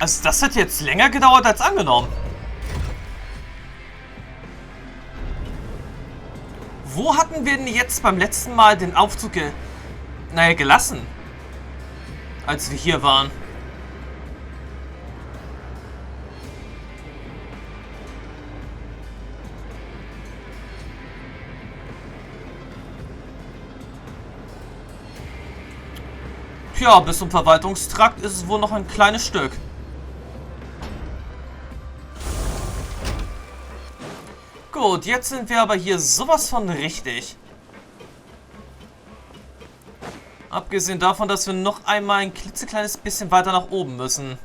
Also das hat jetzt länger gedauert als angenommen. Wo hatten wir denn jetzt beim letzten Mal den Aufzug gelassen? Als wir hier waren. Ja, bis zum Verwaltungstrakt ist es wohl noch ein kleines Stück. Gut, jetzt sind wir aber hier sowas von richtig. Abgesehen davon, dass wir noch einmal ein klitzekleines bisschen weiter nach oben müssen.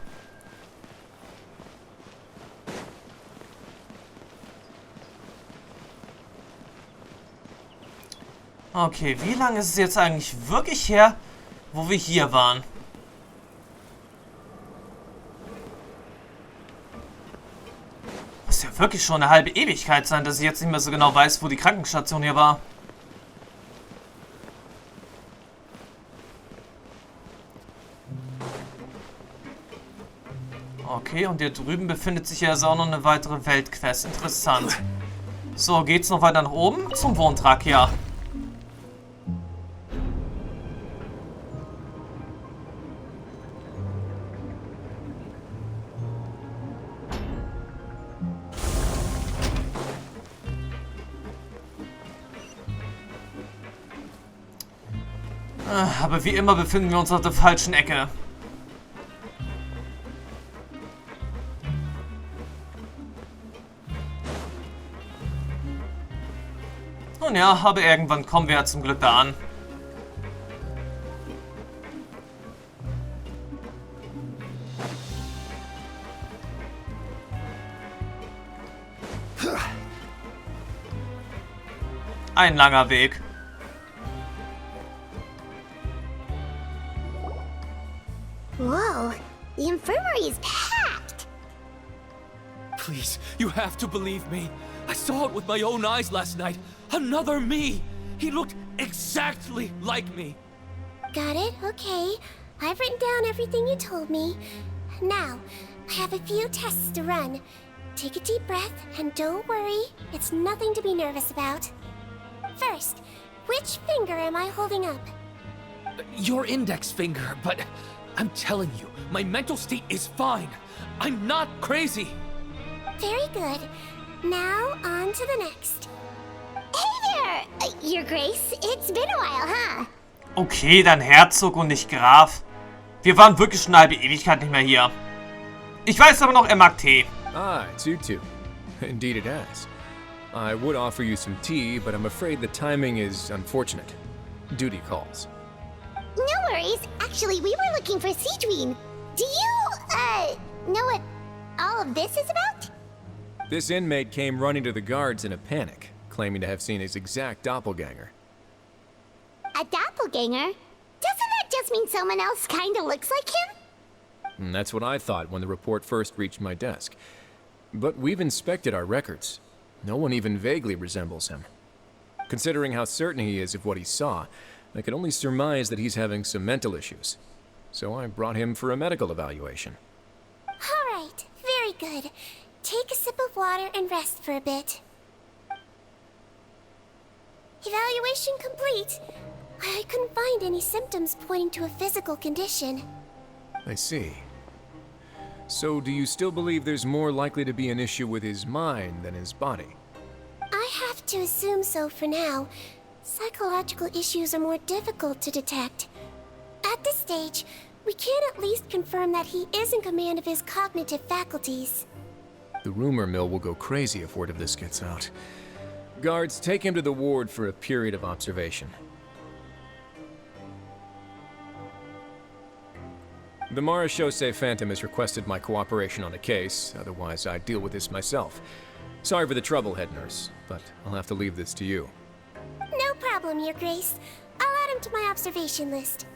Okay, wie lange ist es jetzt eigentlich wirklich her, wo wir hier waren? Muss ja wirklich schon eine halbe Ewigkeit sein, dass ich jetzt nicht mehr so genau weiß, wo die Krankenstation hier war. Okay, und hier drüben befindet sich ja also auch noch eine weitere Weltquest. Interessant. So, geht's noch weiter nach oben? Zum Wohntrakt, ja. Aber wie immer befinden wir uns auf der falschen Ecke. Nun ja, aber irgendwann kommen wir ja zum Glück da an. Ein langer Weg. Whoa, the infirmary is packed. Please, you have to believe me. I saw it with my own eyes last night. Another me! He looked exactly like me. Got it, okay. I've written down everything you told me. Now, I have a few tests to run. Take a deep breath, and don't worry, it's nothing to be nervous about. First, which finger am I holding up? Your index finger, but I'm telling you, my mental state is fine. I'm not crazy. Very good. Now, on to the next. Hey there, Your Grace. It's been a while, huh? Okay, dann Herzog und nicht Graf. Wir waren wirklich schon eine halbe Ewigkeit nicht mehr hier. Ich weiß aber noch, er mag Tee. Ah, it's you two. Indeed it has. I would offer you some tea, but I'm afraid the timing is unfortunate. Duty calls. No worries. Actually, we were looking for Siegewinne. Do you, know what all of this is about? This inmate came running to the guards in a panic, claiming to have seen his exact doppelganger. A doppelganger? Doesn't that just mean someone else kinda looks like him? And that's what I thought when the report first reached my desk. But we've inspected our records. No one even vaguely resembles him. Considering how certain he is of what he saw, I can only surmise that he's having some mental issues. So I brought him for a medical evaluation. Alright, very good. Take a sip of water and rest for a bit. Evaluation complete. I couldn't find any symptoms pointing to a physical condition. I see. So do you still believe there's more likely to be an issue with his mind than his body? I have to assume so for now. Psychological issues are more difficult to detect. At this stage, we can at least confirm that he is in command of his cognitive faculties. The rumor mill will go crazy if word of this gets out. Guards, take him to the ward for a period of observation. The Marechaussee Phantom has requested my cooperation on a case, otherwise I'd deal with this myself. Sorry for the trouble, head nurse, but I'll have to leave this to you. No problem, Your Grace. I'll add him to my observation list.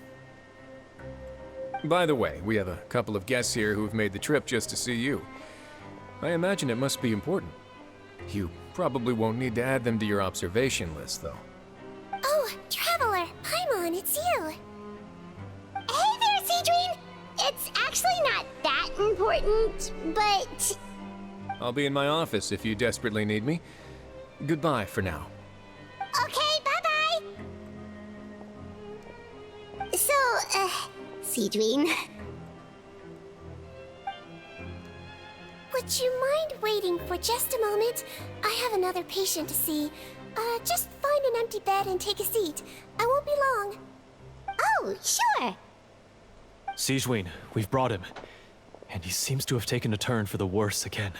By the way, we have a couple of guests here who've made the trip just to see you. I imagine it must be important. You probably won't need to add them to your observation list, though. Oh, Traveler, Paimon, it's you. Hey there, Siegewinne! It's actually not that important, but... I'll be in my office if you desperately need me. Goodbye for now. Okay, bye-bye! So, Siegewinne... Would you mind waiting for just a moment? I have another patient to see. Just find an empty bed and take a seat. I won't be long. Oh, sure! Siegewinne, we've brought him. And he seems to have taken a turn for the worse again.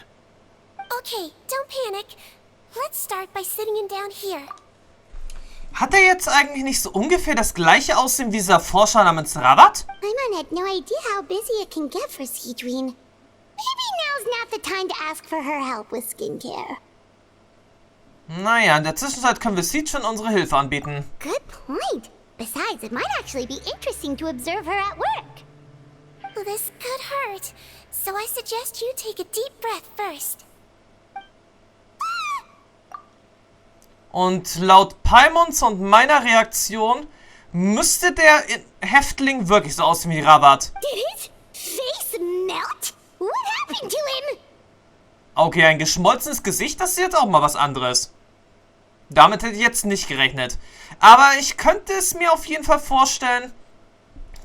Okay, don't panic. Let's start by sitting him down here. Hat er jetzt eigentlich nicht so ungefähr das gleiche Aussehen wie dieser Forscher namens Rabat? Paimon had no idea how busy it can get for Siegewinne. Maybe now's not the time to ask for her help with skincare. Naja, in der Zwischenzeit können wir Siegewinne unsere Hilfe anbieten. Good point. Besides, it might actually be interesting to observe her at work. Well, this could hurt, so I suggest you take a deep breath first. Und laut Paimons und meiner Reaktion müsste der Häftling wirklich so aussehen wie Rabat. Did his face melt? What happened to him? Okay, ein geschmolzenes Gesicht, das ist jetzt auch mal was anderes. Damit hätte ich jetzt nicht gerechnet. Aber ich könnte es mir auf jeden Fall vorstellen,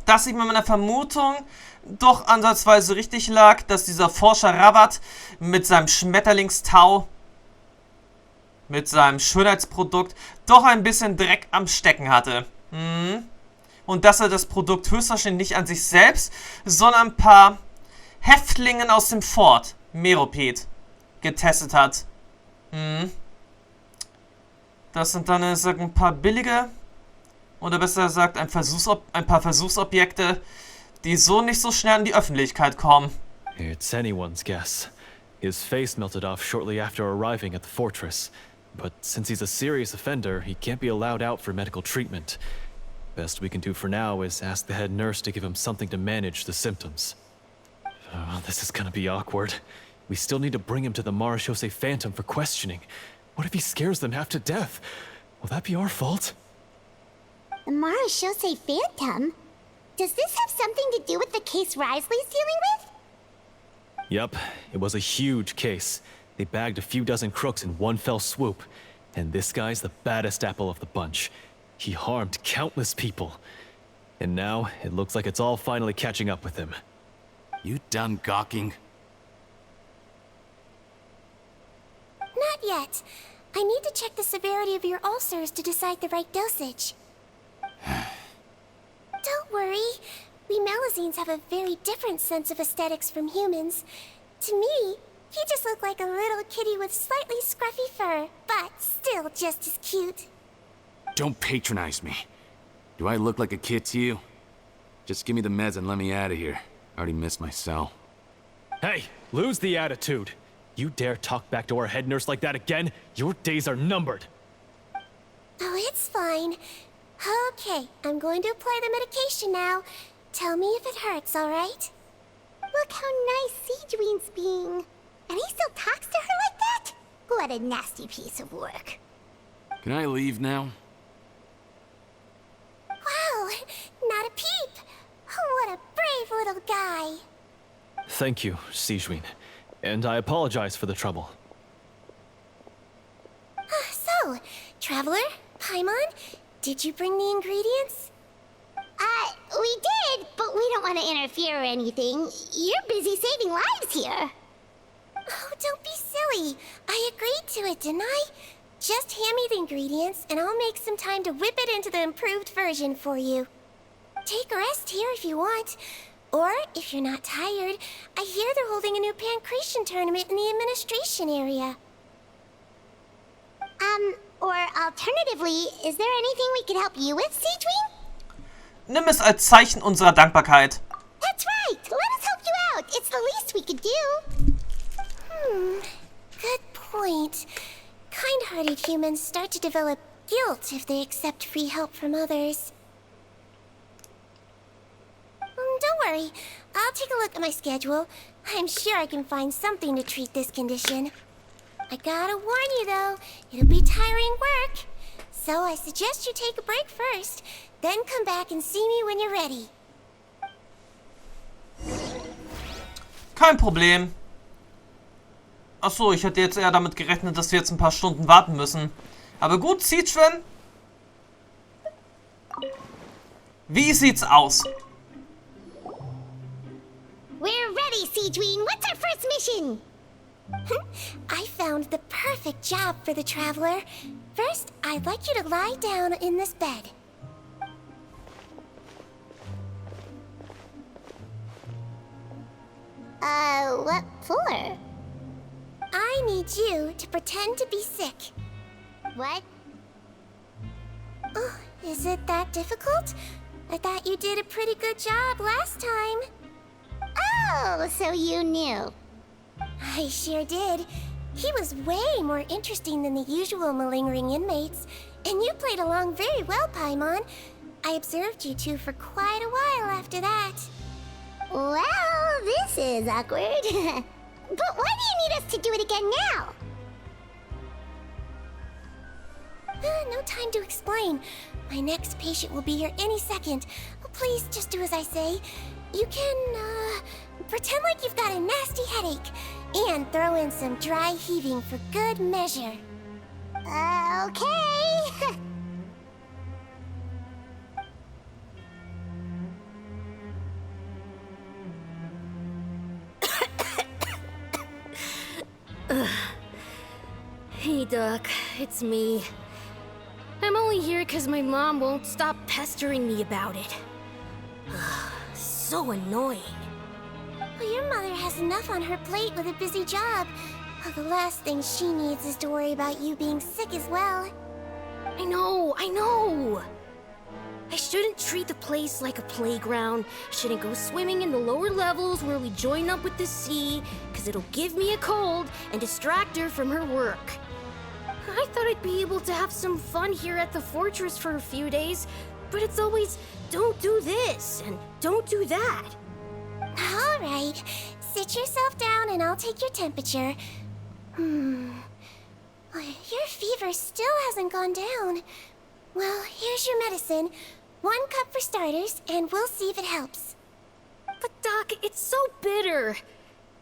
dass ich mit meiner Vermutung doch ansatzweise richtig lag, dass dieser Forscher Rabat mit seinem Schmetterlingstau, mit seinem Schönheitsprodukt, doch ein bisschen Dreck am Stecken hatte. Und dass er das Produkt höchstwahrscheinlich nicht an sich selbst, sondern ein paar Häftlingen aus dem Fort, Meroped, getestet hat. Das sind dann ein paar billige, oder besser gesagt ein paar Versuchsobjekte, die so nicht so schnell in die Öffentlichkeit kommen. It's anyone's guess. His face melted off shortly after arriving at the fortress. But since he's a serious offender, he can't be allowed out for medical treatment. Best we can do for now is ask the head nurse to give him something to manage the symptoms. Oh, this is gonna be awkward. We still need to bring him to the Marechaussee Phantom for questioning. What if he scares them half to death? Will that be our fault? The Marechaussee Phantom? Does this have something to do with the case Risley's dealing with? Yep, it was a huge case. They bagged a few dozen crooks in one fell swoop. And this guy's the baddest apple of the bunch. He harmed countless people. And now, it looks like it's all finally catching up with him. You done gawking? Not yet. I need to check the severity of your ulcers to decide the right dosage. Don't worry. We Melazines have a very different sense of aesthetics from humans. To me, he just looked like a little kitty with slightly scruffy fur, but still just as cute. Don't patronize me. Do I look like a kid to you? Just give me the meds and let me out of here. I already missed my cell. Hey, lose the attitude. You dare talk back to our head nurse like that again, your days are numbered. Oh, it's fine. Okay, I'm going to apply the medication now. Tell me if it hurts, alright? Look how nice Siegewinne's being. And he still talks to her like that? What a nasty piece of work. Can I leave now? Wow, not a peep. What a brave little guy. Thank you, Siegewinne. And I apologize for the trouble. So, Traveler, Paimon, did you bring the ingredients? We did, but we don't want to interfere or anything. You're busy saving lives here. Oh, don't be silly. I agreed to it, didn't I? Just hand me the ingredients, and I'll make some time to whip it into the improved version for you. Take a rest here if you want. Or, if you're not tired, I hear they're holding a new pancreation tournament in the administration area. Or alternatively, is there anything we could help you with, Siegewinne? Nimm es als Zeichen unserer Dankbarkeit. That's right! Let us help you out! It's the least we could do! Good point. Kind-hearted humans start to develop guilt if they accept free help from others. Don't worry. I'll take a look at my schedule. I'm sure I can find something to treat this condition. I gotta warn you, though. It'll be tiring work. So I suggest you take a break first, then come back and see me when you're ready. Kein Problem. Achso, ich hätte jetzt eher damit gerechnet, dass wir jetzt ein paar Stunden warten müssen. Aber gut, Siegewinne. Wie sieht's aus? We're ready, Siegewinne. What's our first mission? I found the perfect job for the traveler. First, I'd like you to lie down in this bed. What for? I need you to pretend to be sick. What? Oh, is it that difficult? I thought you did a pretty good job last time. Oh, so you knew. I sure did. He was way more interesting than the usual malingering inmates, and you played along very well, Paimon. I observed you two for quite a while after that. Well, this is awkward. But why do you need us to do it again now? No time to explain. My next patient will be here any second. Please just do as I say. You can, pretend like you've got a nasty headache. And throw in some dry heaving for good measure. Okay. Hey, Doc, it's me. I'm only here because my mom won't stop pestering me about it. So annoying. Well, your mother has enough on her plate with a busy job. Well, the last thing she needs is to worry about you being sick as well. I know. I shouldn't treat the place like a playground. Shouldn't go swimming in the lower levels where we join up with the sea, because it'll give me a cold and distract her from her work. I thought I'd be able to have some fun here at the fortress for a few days, but it's always, don't do this and don't do that. All right, sit yourself down and I'll take your temperature. Your fever still hasn't gone down. Well, here's your medicine. 1 cup for starters, and we'll see if it helps. But Doc, it's so bitter.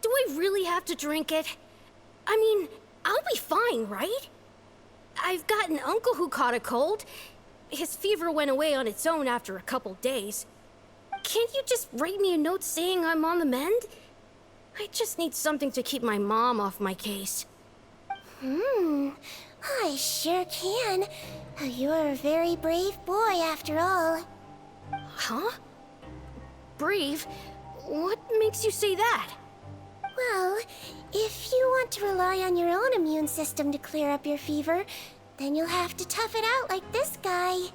Do I really have to drink it? I mean, I'll be fine, right? I've got an uncle who caught a cold. His fever went away on its own after a couple days. Can't you just write me a note saying I'm on the mend? I just need something to keep my mom off my case. I sure can. You're a very brave boy after all. Huh? Brave? What makes you say that? Well, if you want to rely on your own immune system to clear up your fever, then you'll have to tough it out like this guy.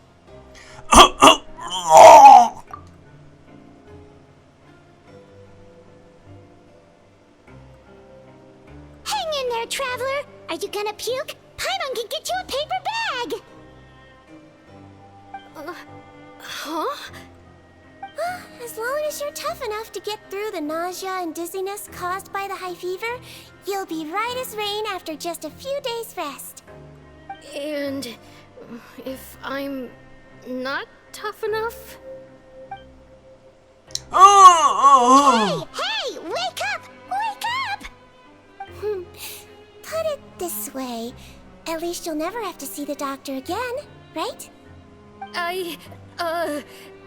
Hang in there, traveler. Are you gonna puke? Paimon can get you a paper bag. Huh? As long as you're tough enough to get through the nausea and dizziness caused by the high fever, you'll be right as rain after just a few days' rest. And if I'm not tough enough? Hey, wake up! Wake up! Put it this way. At least you'll never have to see the doctor again, right?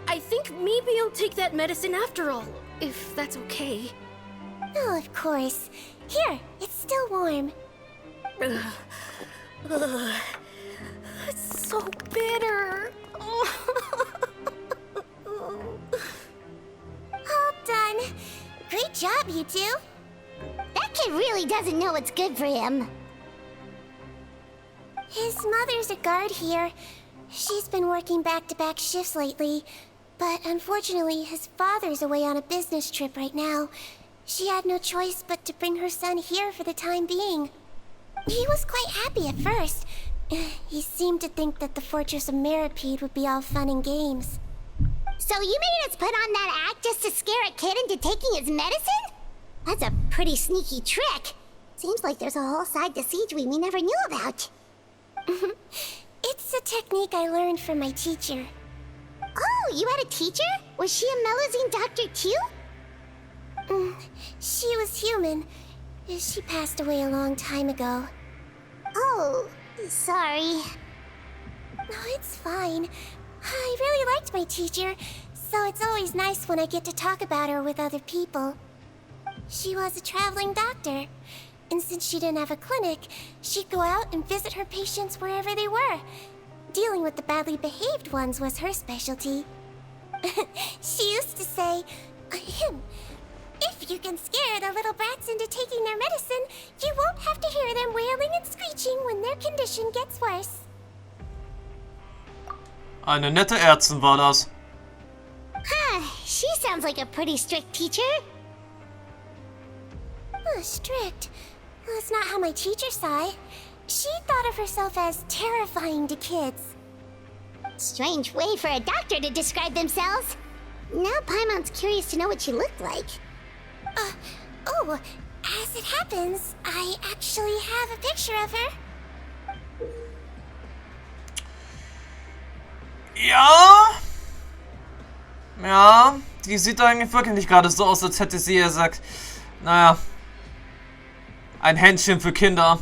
I think maybe I'll take that medicine after all, if that's okay. Oh, of course. Here, it's still warm. It's so bitter. All done. Great job, you two. That kid really doesn't know what's good for him. His mother's a guard here. She's been working back-to-back shifts lately, but unfortunately his father's away on a business trip right now. She had no choice but to bring her son here for the time being. He was quite happy at first. He seemed to think that the Fortress of Meropide would be all fun and games. So you made us put on that act just to scare a kid into taking his medicine? That's a pretty sneaky trick. Seems like there's a whole side to Siegewinne we never knew about. It's a technique I learned from my teacher. Oh, you had a teacher? Was she a Melusine doctor too? She was human. She passed away a long time ago. Oh, sorry. No, it's fine. I really liked my teacher, so it's always nice when I get to talk about her with other people. She was a traveling doctor, and since she didn't have a clinic, she'd go out and visit her patients wherever they were. Dealing with the badly behaved ones was her specialty. She used to say, if you can scare the little brats into taking their medicine, you won't have to hear them wailing and screeching when their condition gets worse. Eine nette Ärztin war das. She sounds like a pretty strict teacher. Strict? That's not how my teacher saw it. She thought of herself as terrifying to kids. Strange way for a doctor to describe themselves. Now Paimon's curious to know what she looked like. As it happens, I actually have a picture of her. Ja, die sieht eigentlich wirklich nicht gerade so aus, als hätte sie gesagt, naja, ein Händchen für Kinder.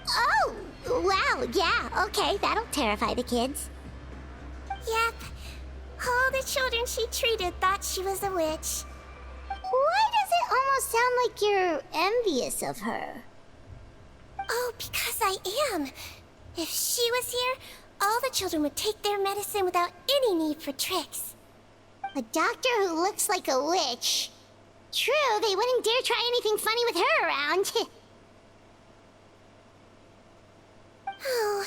Oh, wow, yeah, okay, that'll terrify the kids. Yep, all the children she treated thought she was a witch. Why does it almost sound like you're envious of her? Oh, because I am. If she was here, all the children would take their medicine without any need for tricks. A doctor who looks like a witch. True, they wouldn't dare try anything funny with her around. Oh,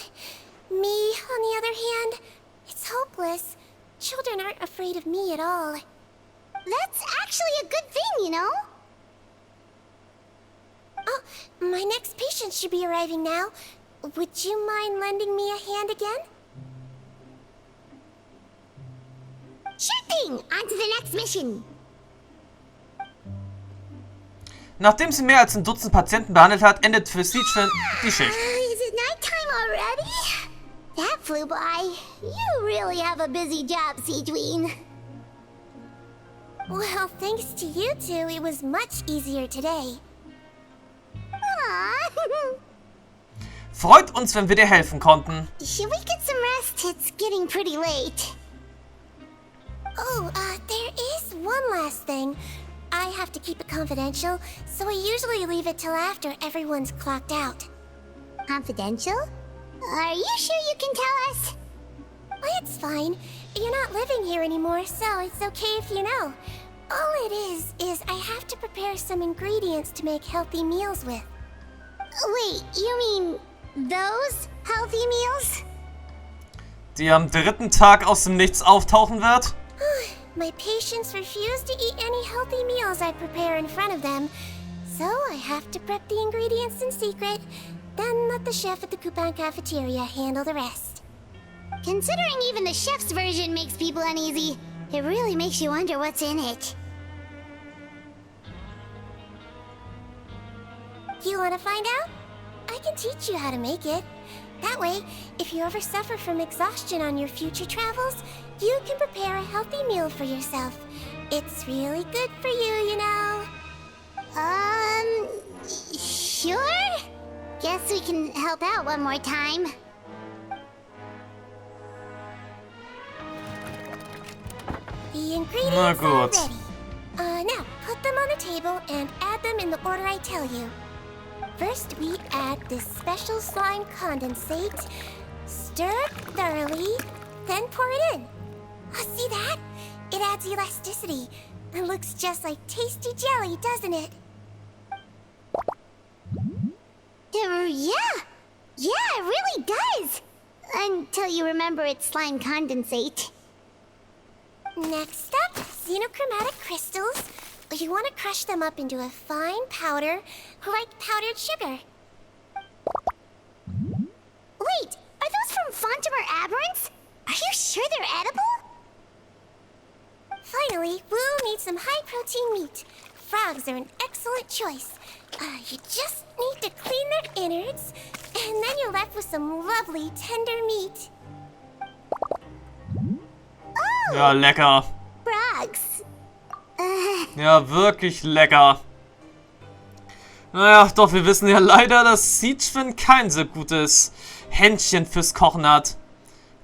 me, on the other hand, it's hopeless. Children aren't afraid of me at all. That's actually a good thing, you know? Oh, my next patient should be arriving now. Would you mind lending me a hand again? Sure thing! On to the next mission! Nachdem sie mehr als ein Dutzend Patienten behandelt hat, endet für Siegewinne die Schicht. Is it nighttime already? That flew by. You really have a busy job, Siegewinne. Well, thanks to you two, it was much easier today. Aww. Freut uns, wenn wir dir helfen konnten. Should we get some rest? It's getting pretty late. Oh, there is one last thing. I have to keep it confidential, so I usually leave it till after everyone's clocked out. Confidential? Are you sure you can tell us? Well, it's fine. You're not living here anymore, so it's okay if you know. All it is I have to prepare some ingredients to make healthy meals with. Wait, you mean those healthy meals? Die am dritten Tag aus dem Nichts auftauchen wird? My patients refuse to eat any healthy meals I prepare in front of them, so I have to prep the ingredients in secret, then let the chef at the Coupon cafeteria handle the rest. Considering even the chef's version makes people uneasy, it really makes you wonder what's in it. You want to find out? I can teach you how to make it. That way, if you ever suffer from exhaustion on your future travels, you can prepare a healthy meal for yourself. It's really good for you, you know. Sure? Guess we can help out one more time. The ingredients are ready. Now, put them on the table and add them in the order I tell you. First, we add this special slime condensate, stir it thoroughly, then pour it in. See that? It adds elasticity. It looks just like tasty jelly, doesn't it? Yeah, it really does. Until you remember it's slime condensate. Next up, xenochromatic crystals. You want to crush them up into a fine powder, like powdered sugar. Wait, are those from Fontimer Aberrants? Are you sure they're edible? Finally, we'll need some high-protein meat. Frogs are an excellent choice. You just need to clean their innards, and then you're left with some lovely tender meat. Oh! Ja, lecker. Frogs. Ja, wirklich lecker. Naja, doch wir wissen ja leider, dass Siegewinne kein so gutes Händchen fürs Kochen hat.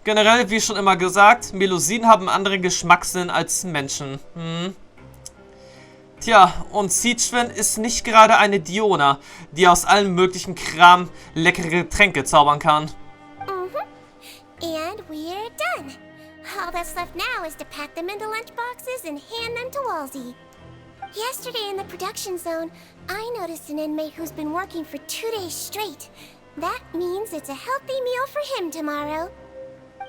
Generell, wie schon immer gesagt, Melusinen haben andere Geschmackssinn als Menschen. Tja, und Siegewinne ist nicht gerade eine Diona, die aus allem möglichen Kram leckere Getränke zaubern kann. And we're done. All that's left now is to pack them into lunchboxes and hand them to Walsey. Yesterday in the production zone, I noticed an inmate who's been working for 2 days straight. That means it's a healthy meal for him tomorrow.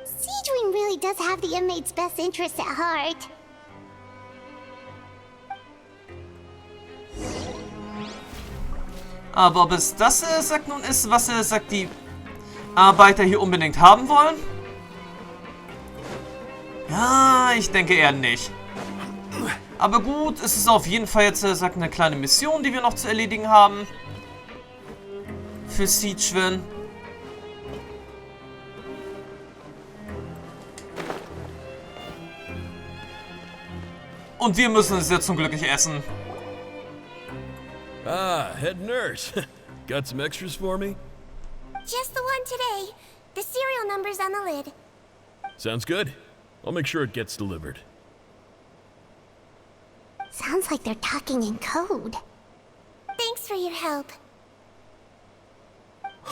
Siegewinne really does have the inmate's best interests at heart. Aber ob es das sagt nun ist, was sagt die Arbeiter hier unbedingt haben wollen? Ja, ich denke eher nicht. Aber gut, es ist auf jeden Fall jetzt sagt eine kleine Mission, die wir noch zu erledigen haben. Für Siegewinne. Und wir müssen es jetzt zum Glück nicht essen. Ah, head nurse. Got some extras for me? Just the one today. The serial number's on the lid. Sounds good. I'll make sure it gets delivered. Sounds like they're talking in code. Thanks for your help.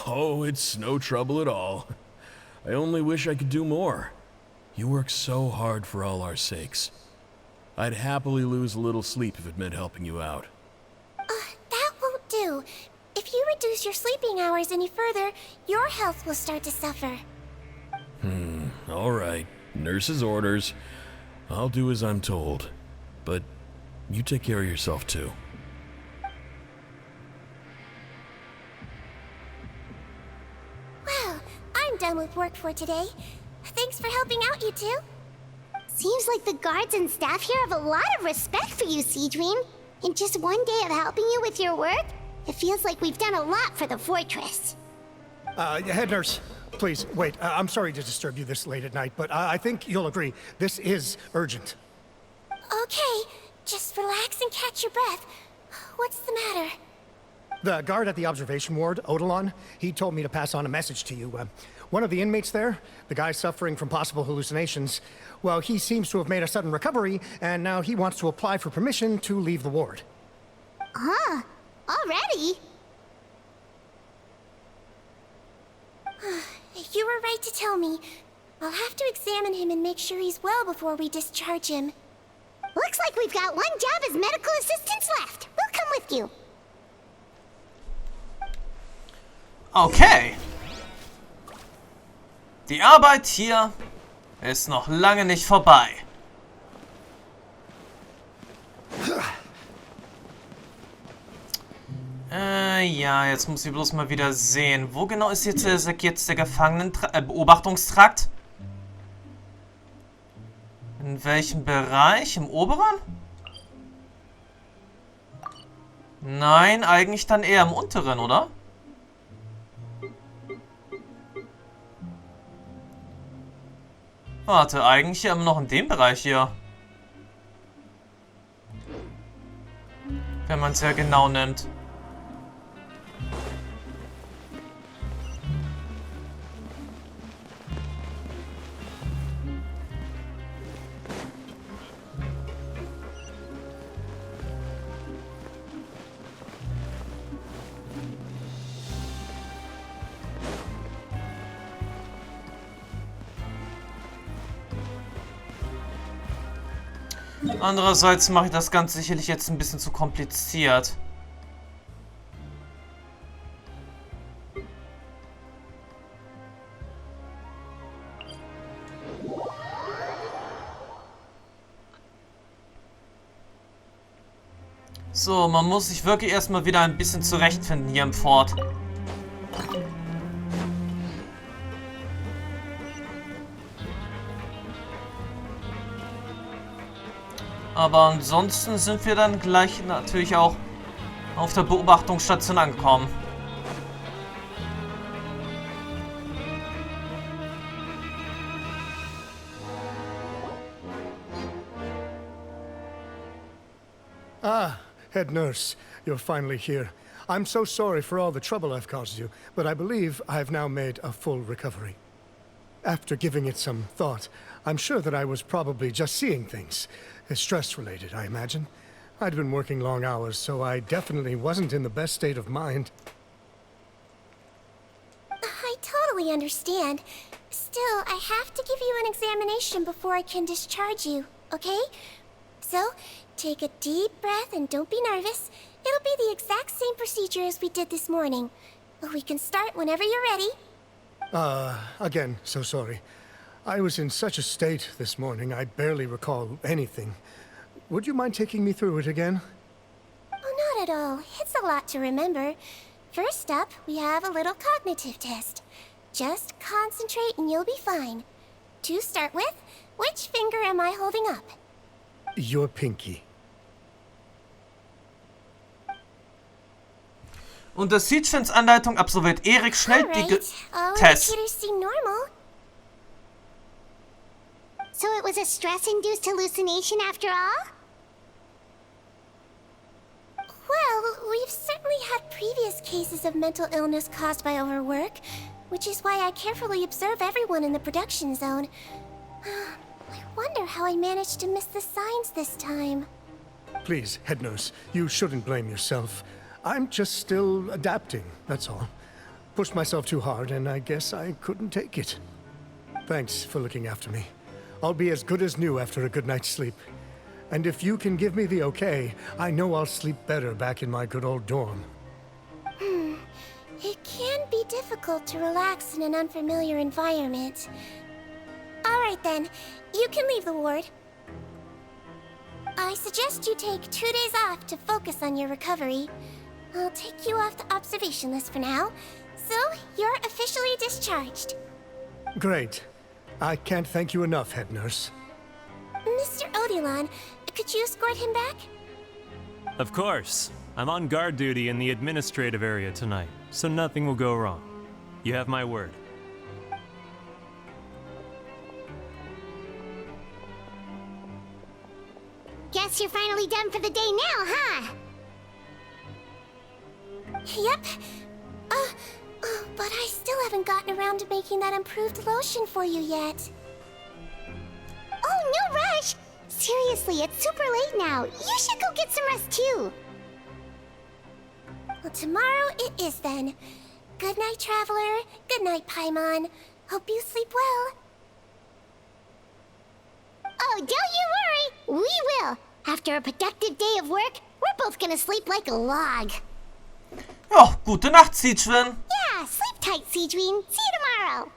Oh, it's no trouble at all. I only wish I could do more. You work so hard for all our sakes. I'd happily lose a little sleep if it meant helping you out. That won't do. If you reduce your sleeping hours any further, your health will start to suffer. All right. Nurse's orders. I'll do as I'm told. But you take care of yourself too. Well, I'm done with work for today. Thanks for helping out, you two. Seems like the guards and staff here have a lot of respect for you, Siegewinne. In just one day of helping you with your work, it feels like we've done a lot for the fortress. Head nurse, please, wait. I'm sorry to disturb you this late at night, but I think you'll agree. This is urgent. Okay, just relax and catch your breath. What's the matter? The guard at the observation ward, Odilon, he told me to pass on a message to you. One of the inmates there, the guy suffering from possible hallucinations, well, he seems to have made a sudden recovery, and now he wants to apply for permission to leave the ward. Huh? Already? You were right to tell me. I'll have to examine him and make sure he's well before we discharge him. Looks like we've got one job as medical assistants left. We'll come with you. Okay. Die Arbeit hier ist noch lange nicht vorbei. Ja, jetzt muss ich bloß mal wieder sehen. Wo genau ist jetzt der Beobachtungstrakt? In welchem Bereich? Im oberen? Nein, eigentlich dann eher im unteren, oder? Warte, eigentlich ja immer noch in dem Bereich hier. Wenn man es ja genau nimmt. Andererseits mache ich das Ganze sicherlich jetzt ein bisschen zu kompliziert. So, man muss sich wirklich erstmal wieder ein bisschen zurechtfinden hier im Fort. Aber ansonsten sind wir dann gleich natürlich auch auf der Beobachtungsstation angekommen. Ah, head nurse, you're finally here. I'm so sorry for all the trouble I've caused you, but I believe I've now made a full recovery. After giving it some thought, I'm sure that I was probably just seeing things. Stress-related, I imagine. I'd been working long hours, so I definitely wasn't in the best state of mind. I totally understand. Still, I have to give you an examination before I can discharge you, okay? So, take a deep breath and don't be nervous. It'll be the exact same procedure as we did this morning. We can start whenever you're ready. Again, so sorry. I was in such a state this morning, I barely recall anything. Would you mind taking me through it again? Oh, not at all. It's a lot to remember. First up, we have a little cognitive test. Just concentrate and you'll be fine. To start with, which finger am I holding up? Your pinky. Unter Siegewinnes Anleitung absolviert Erik schnell die All Tests. indicators seem normal. So it was a stress-induced hallucination after all? Well, we've certainly had previous cases of mental illness caused by overwork, which is why I carefully observe everyone in the production zone. I wonder how I managed to miss the signs this time. Please, head nurse, you shouldn't blame yourself. I'm just still adapting, that's all. Pushed myself too hard, and I guess I couldn't take it. Thanks for looking after me. I'll be as good as new after a good night's sleep. And if you can give me the okay, I know I'll sleep better back in my good old dorm. It can be difficult to relax in an unfamiliar environment. Alright then, you can leave the ward. I suggest you take 2 days off to focus on your recovery. I'll take you off the observation list for now, so you're officially discharged. Great. I can't thank you enough, head nurse. Mr. Odilon, could you escort him back? Of course. I'm on guard duty in the administrative area tonight, so nothing will go wrong. You have my word. Guess you're finally done for the day now, huh? Yep. But I still haven't gotten around to making that improved lotion for you yet. Oh, no rush! Seriously, it's super late now. You should go get some rest too. Well, tomorrow it is then. Good night, Traveler. Good night, Paimon. Hope you sleep well. Oh, don't you worry. We will. After a productive day of work, we're both gonna sleep like a log. Ja, gute Nacht, Siegewinne. Yeah, sleep tight, Siegewinne. See you tomorrow.